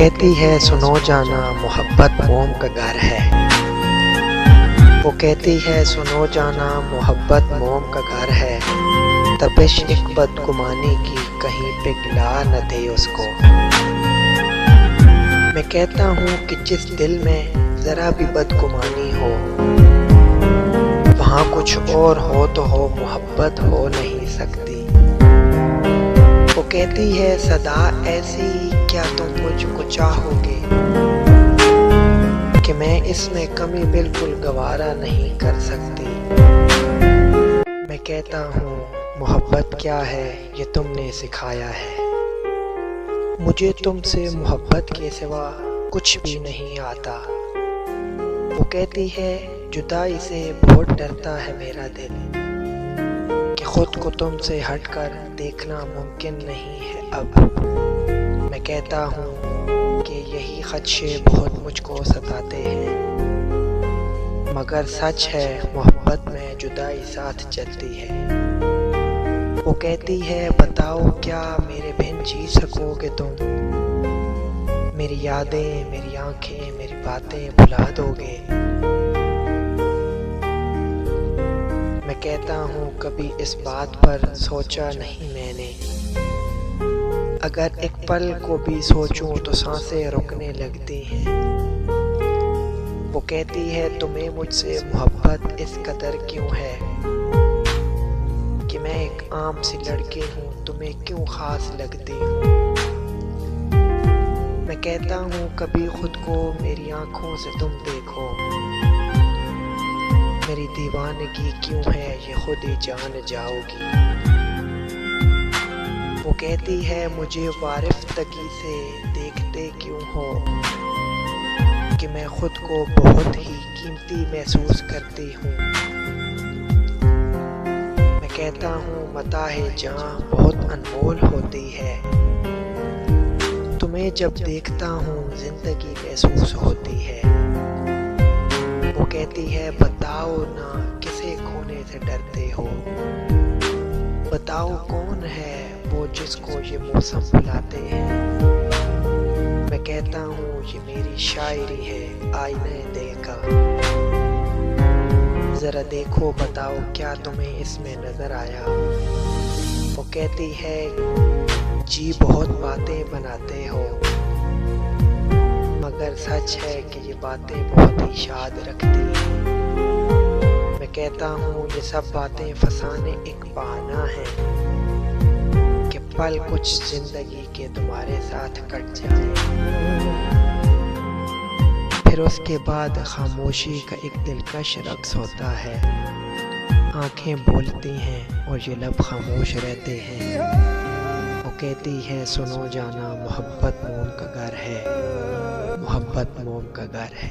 कहती है सुनो जाना मोहब्बत मोम का घर है। वो कहती है सुनो जाना मोहब्बत मोम का घर है। तपिश एक बदगुमानी की कहीं पे गिला न दे उसको। मैं कहता हूँ कि जिस दिल में जरा भी बदगुमानी हो, वहाँ कुछ और हो तो हो, मोहब्बत हो नहीं सकती। वो कहती है सदा ऐसी क्या तुम मुझको चाहोगे, कि मैं इसमें कमी बिल्कुल गवारा नहीं कर सकती। मैं कहता हूँ मोहब्बत क्या है ये तुमने सिखाया है। मुझे तुमसे मोहब्बत के सिवा कुछ भी नहीं आता। वो कहती है जुदाई से बहुत डरता है मेरा दिल, कि खुद को तुमसे हटकर देखना मुमकिन नहीं है अब। मैं कहता हूँ कि यही खदशे बहुत मुझको सताते हैं, मगर सच है मोहब्बत में जुदाई साथ चलती है। वो कहती है बताओ क्या मेरे बिन जी सकोगे तुम, मेरी यादें मेरी आंखें मेरी बातें भुला दोगे। मैं कहता हूँ कभी इस बात पर सोचा नहीं मैंने, अगर एक पल को भी सोचूं तो सांसें रुकने लगती हैं। वो कहती है तुम्हें मुझसे मोहब्बत इस कदर क्यों है, कि मैं एक आम सी लड़की हूँ तुम्हें क्यों खास लगती हूँ। मैं कहता हूँ कभी खुद को मेरी आंखों से तुम देखो, मेरी दीवानगी क्यों है ये खुद ही जान जाओगी। वो कहती है मुझे वारिफ्तगी से देखते क्यों हो, कि मैं खुद को बहुत ही कीमती महसूस करती हूँ। मैं कहता हूँ मताहे जहाँ बहुत अनमोल होती है, तुम्हें जब देखता हूँ जिंदगी महसूस होती है। वो कहती है बताओ ना किसे खोने से डरते हो, बताओ कौन है वो जिसको ये मौसम बुलाते हैं। मैं कहता हूँ ये मेरी शायरी है आईने दिल का, जरा देखो बताओ क्या तुम्हें इसमें नजर आया। वो कहती है जी बहुत बातें बनाते हो, मगर सच है कि ये बातें बहुत ही शाद रखती हैं। मैं कहता हूँ ये सब बातें फसाने एक बहाना है, कि पल कुछ जिंदगी के तुम्हारे साथ कट जाए, फिर उसके बाद खामोशी का एक दिलकश रक्स होता है। आंखें बोलती हैं और ये लब खामोश रहते हैं। वो कहती है सुनो जाना मोहब्बत मोम का घर है, मोहब्बत मोम का घर है।